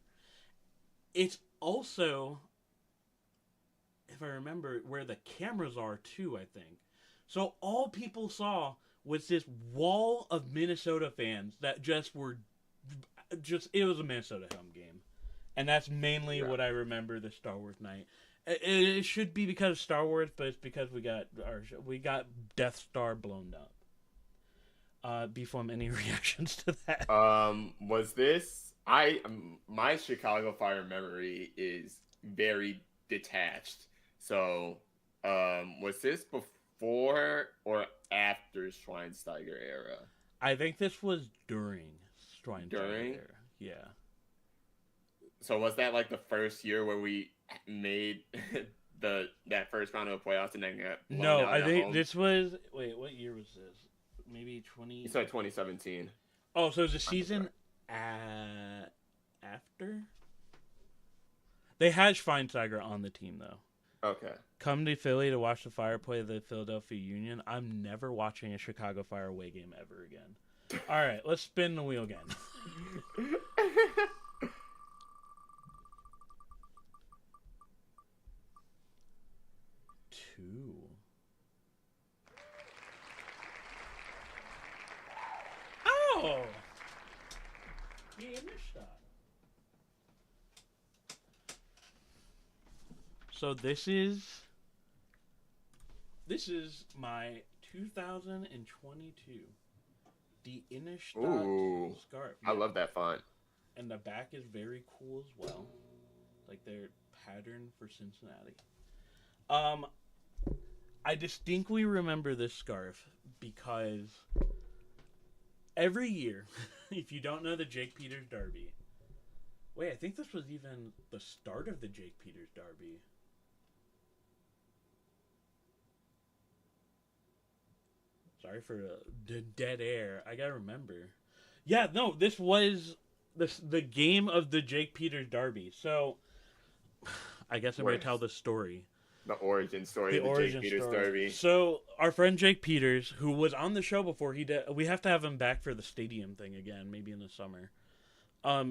It's also, if I remember, where the cameras are too, I think. So all people saw was this wall of Minnesota fans that just were... it was a Minnesota home game. And that's mainly what I remember the Star Wars night. It should be because of Star Wars, but it's because we got Death Star blown up. Before any reactions to that?
Was this my Chicago Fire memory is very detached. So, was this before or after Schweinsteiger era?
I think this was during Schweinsteiger era. Yeah.
So was that like the first year where we made that first round of playoffs and then got blown out
I think
home?
this was what year was this? Maybe 20.
You said 2017.
Oh, so it was a season after? They had Schweinsteiger on the team though.
Okay.
Come to Philly to watch the Fire play the Philadelphia Union. I'm never watching a Chicago Fire away game ever again. All right, let's spin the wheel again. 2. Oh! Die Innenstadt. So this is my 2022 Die Innenstadt scarf.
I love that font.
And the back is very cool as well. Like their pattern for Cincinnati. I distinctly remember this scarf because every year, if you don't know the Jake Peters Derby, wait, I think this was even the start of the Jake Peters Derby. Sorry for the dead air. I gotta remember. Yeah, no, this was the game of the Jake Peters Derby. So, I guess I'm going to tell the story.
The origin story of the Jake Peters Derby.
So, our friend Jake Peters, who was on the show before, we have to have him back for the stadium thing again, maybe in the summer.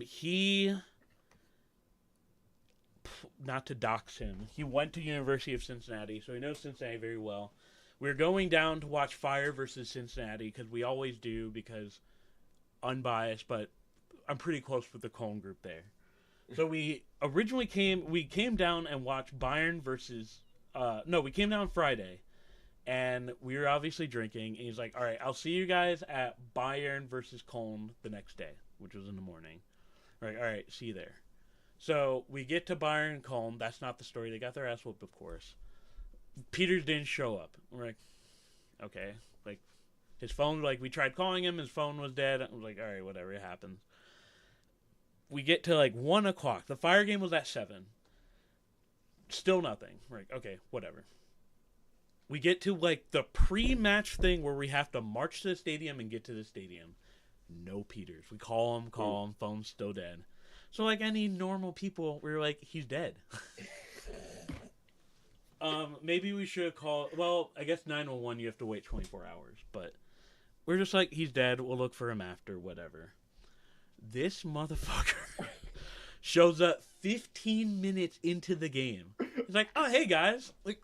He, not to dox him, he went to University of Cincinnati, so he knows Cincinnati very well. We're going down to watch Fire versus Cincinnati, because we always do, because unbiased, but I'm pretty close with the Cologne group there. So we originally came down and watched Bayern versus, we came down Friday, and we were obviously drinking, and he's like, all right, I'll see you guys at Bayern versus Cologne the next day, which was in the morning. All right, see you there. So we get to Bayern Cologne. That's not the story. They got their ass whooped, of course. Peters didn't show up. We're like, okay, like, His phone, like, we tried calling him, his phone was dead. I was like, all right, whatever, it happens. We get to, like, 1 o'clock. The Fire game was at 7. Still nothing. We're like, okay, whatever. We get to, like, the pre-match thing where we have to march to the stadium and get to the stadium. No Peters. We call him, phone's still dead. So, like any normal people, we were like, he's dead. Maybe we should call... Well, I guess 911, you have to wait 24 hours. But we're just like, he's dead. We'll look for him after, whatever. This motherfucker shows up 15 minutes into the game. He's like, oh, hey, guys. Like,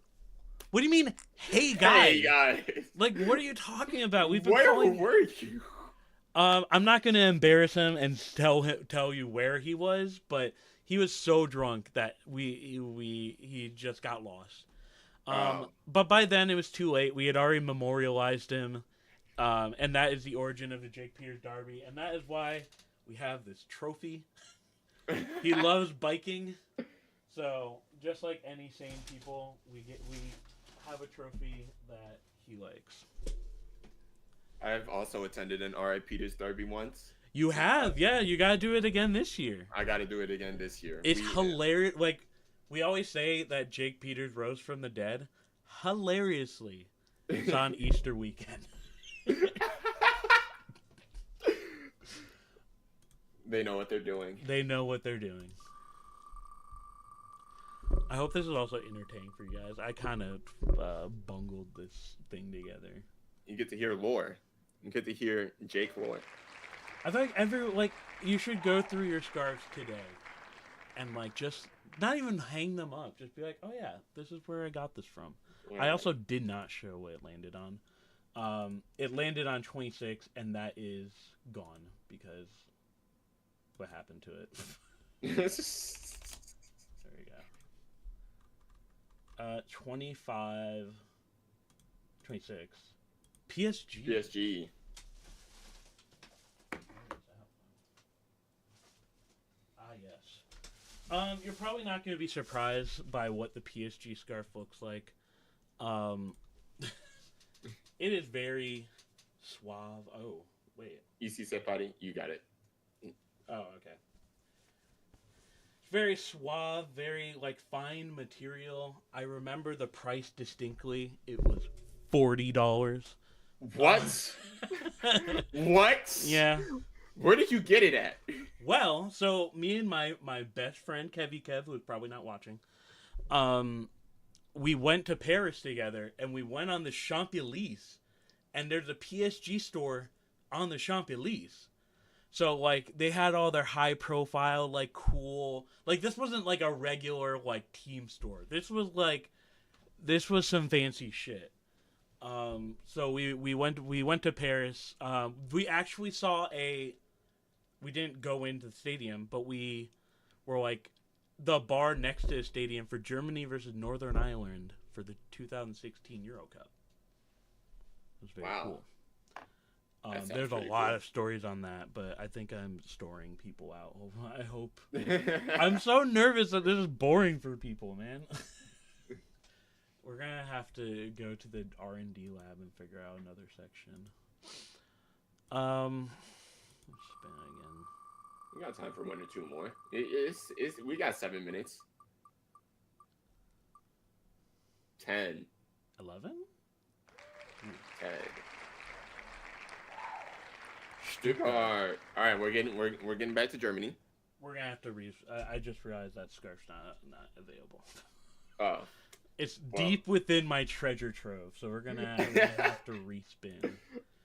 what do you mean, hey, guys?
Hey, guys.
Like, what are you talking about? We've been
Where
calling...
were you?
I'm not gonna embarrass him and tell you where he was, but he was so drunk that he just got lost. But by then it was too late. We had already memorialized him, and that is the origin of the Jake Peters Derby, and that is why we have this trophy. He loves biking, so just like any sane people, we have a trophy that he likes.
I've also attended an R.I. Peters Derby once.
You have, yeah. You gotta do it again this year.
I gotta do it again this year.
It's hilarious. Like, we always say that Jake Peters rose from the dead. Hilariously, it's on Easter weekend.
They know what they're doing.
They know what they're doing. I hope this is also entertaining for you guys. I kind of bungled this thing together.
You get to hear lore. You get to hear Jake lore.
I think you should go through your scarves today and, like, just not even hang them up. Just be like, oh, yeah, this is where I got this from. Yeah. I also did not show what it landed on. It landed on 26, and that is gone because what happened to it. There we go. 25, 26. PSG. Yes. You're probably not going to be surprised by what the PSG scarf looks like. It is very suave. Oh, wait.
Easy Separi, you got it.
Oh, okay. It's very suave, very, like, fine material. I remember the price distinctly. It was $40.
What? What?
Yeah.
Where did you get it at?
Well, so me and my best friend Kevy Kev, who's probably not watching, we went to Paris together, and we went on the Champs-Élysées, and there's a PSG store on the Champs-Élysées. So, like, they had all their high profile, like, cool, like, this wasn't like a regular, like, team store. This was some fancy shit. So we went to Paris. We actually saw we didn't go into the stadium, but we were, like, the bar next to the stadium for Germany versus Northern Ireland for the 2016 Euro Cup. It was very cool. There's a lot of stories on that, but I think I'm storing people out. I hope. I'm so nervous that this is boring for people, man. We're going to have to go to the R&D lab and figure out another section. Let's spin again.
We got time for 1 or 2 more. We got 7 minutes. 10.
11?
10. Stuttgart. All right, we're getting back to Germany.
We're gonna have to I just realized that scarf's not available.
Oh.
It's deep within my treasure trove, so we're gonna have to respin.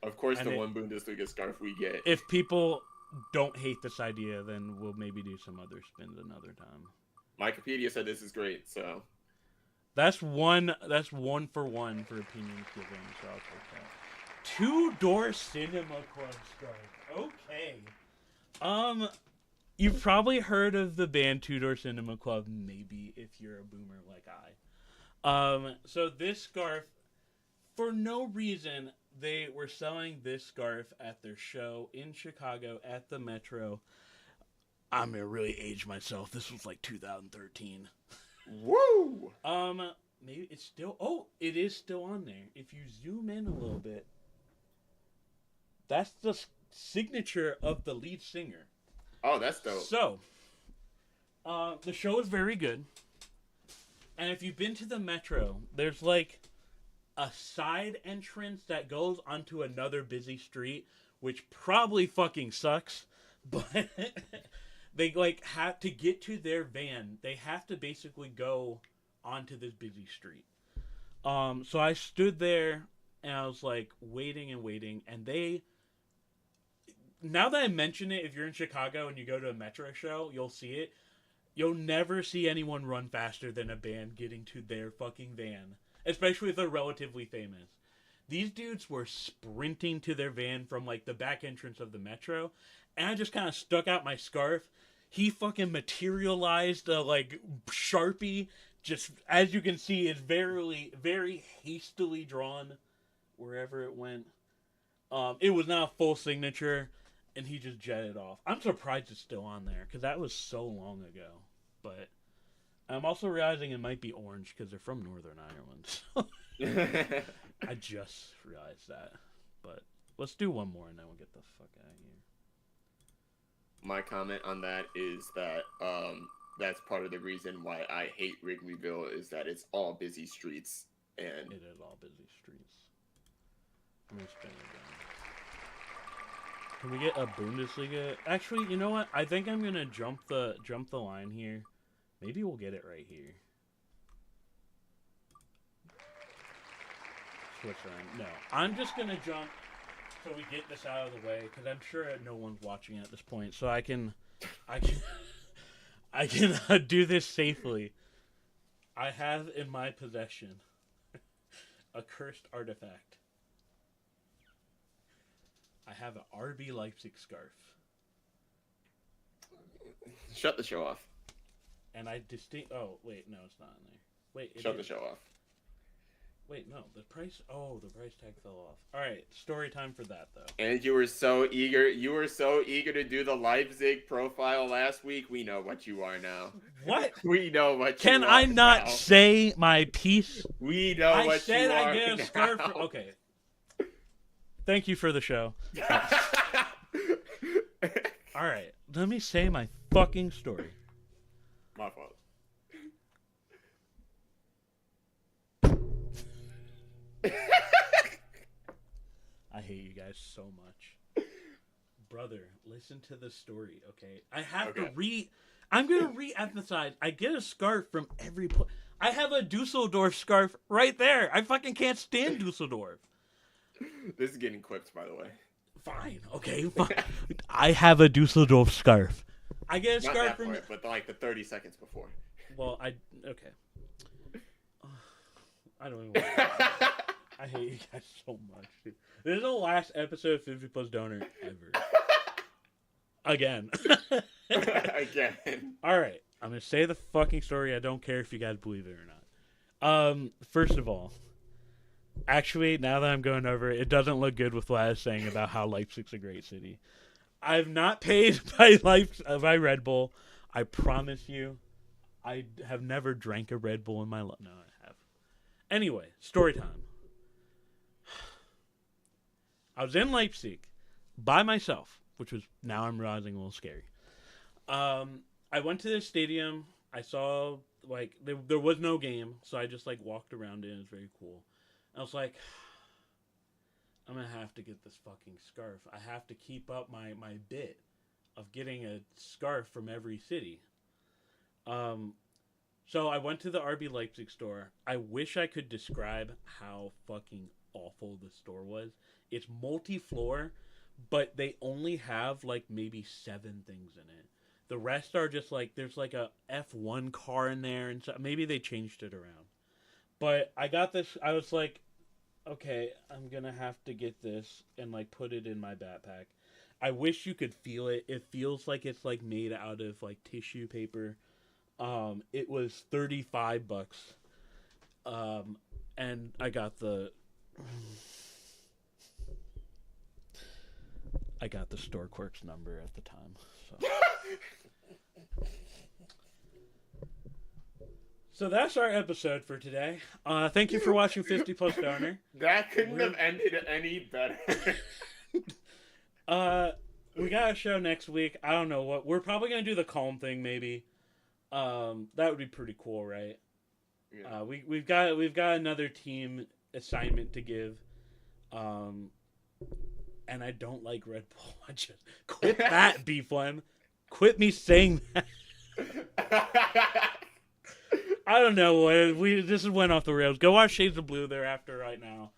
Of course, and one Bundesliga scarf we get.
If people don't hate this idea, then we'll maybe do some other spins another time.
Wikipedia said this is great, so
that's one for one for opinions given. So I'll take that. 2-door Cinema Club scarf. Okay. You've probably heard of the band 2-door Cinema Club, maybe if you're a boomer like I. So this scarf, for no reason, they were selling this scarf at their show in Chicago at the Metro. I'm gonna really age myself. This was like 2013.
Woo!
Maybe it's still. Oh, it is still on there. If you zoom in a little bit, That's the signature of the lead singer.
Oh, that's dope.
So, the show is very good. And if you've been to the Metro, there's like a side entrance that goes onto another busy street, which probably fucking sucks. But they like have to get to their van. They have to basically go onto this busy street. So I stood there and I was like waiting, and they. Now that I mention it, if you're in Chicago and you go to a Metro show, you'll see it. You'll never see anyone run faster than a band getting to their fucking van, especially if they're relatively famous. These dudes were sprinting to their van from like the back entrance of the Metro, and I just kind of stuck out my scarf. He fucking materialized a like Sharpie, just as you can see, it's very, very hastily drawn wherever it went. It was not a full signature. And he just jetted off. I'm surprised it's still on there, because that was so long ago. But I'm also realizing it might be orange, because they're from Northern Ireland. I just realized that. But let's do one more, and then we'll get the fuck out of here.
My comment on that is that that's part of the reason why I hate Wrigleyville, is that it's all busy streets. And
it is all busy streets. I'm going to spin it down. Can we get a Bundesliga? Actually, you know what? I think I'm gonna jump the line here. Maybe we'll get it right here. Switch around. No, I'm just gonna jump so we get this out of the way, because I'm sure no one's watching at this point, so I can do this safely. I have in my possession a cursed artifact. I have an RB Leipzig scarf.
Shut the show off.
And I Oh, wait, no, it's not in there. Wait,
Shut the show off.
Wait, no, the price tag fell off. Alright, story time for that, though.
And you were so eager to do the Leipzig profile last week. We know what you are now.
What?
We know what you
Can
are
I not
now.
say my piece?
We know what you are.
I said I get a scarf. Okay. Thank you for the show. Alright, let me say my fucking story.
My fault.
I hate you guys so much. Brother, listen to the story, okay? I have to I'm going to re-emphasize. I get a scarf from every place. I have a Dusseldorf scarf right there. I fucking can't stand Dusseldorf.
This is getting quipped, by the way.
Fine, okay, fine. I have a Dusseldorf scarf. I get a scarf
Not that
from...
part, but like the 30 seconds before.
Well, okay. I don't even want to... I hate you guys so much, dude. This is the last episode of 50 Plus Donor ever. Again.
Again.
Alright, I'm going to say the fucking story. I don't care if you guys believe it or not. First of all, actually, now that I'm going over it, it doesn't look good with what I was saying about how Leipzig's a great city. I've not paid by Red Bull. I promise you. I have never drank a Red Bull in my life. No, I have. Anyway, story time. I was in Leipzig by myself, which was, now I'm realizing, a little scary. I went to this stadium. I saw, like, there was no game, so I just, like, walked around it, and it was very cool. I was like, I'm going to have to get this fucking scarf. I have to keep up my bit of getting a scarf from every city. So I went to the RB Leipzig store. I wish I could describe how fucking awful the store was. It's multi-floor, but they only have like maybe 7 things in it. The rest are just like, there's like a F1 car in there, and so maybe they changed it around. But I got this, I was like, okay, I'm gonna have to get this and like put it in my backpack. I wish you could feel it. It feels like it's like made out of like tissue paper. It was $35. And I got the store clerk's number at the time. So that's our episode for today. Thank you for watching 50 Plus Donor.
That couldn't have ended any better.
We got a show next week. I don't know what. We're probably gonna do the calm thing, maybe. That would be pretty cool, right?
Yeah.
We've got another team assignment to give. And I don't like Red Bull. I just quit that, B-Flem. Quit me saying that. I don't know. This went off the rails. Go watch Shades of Blue thereafter right now.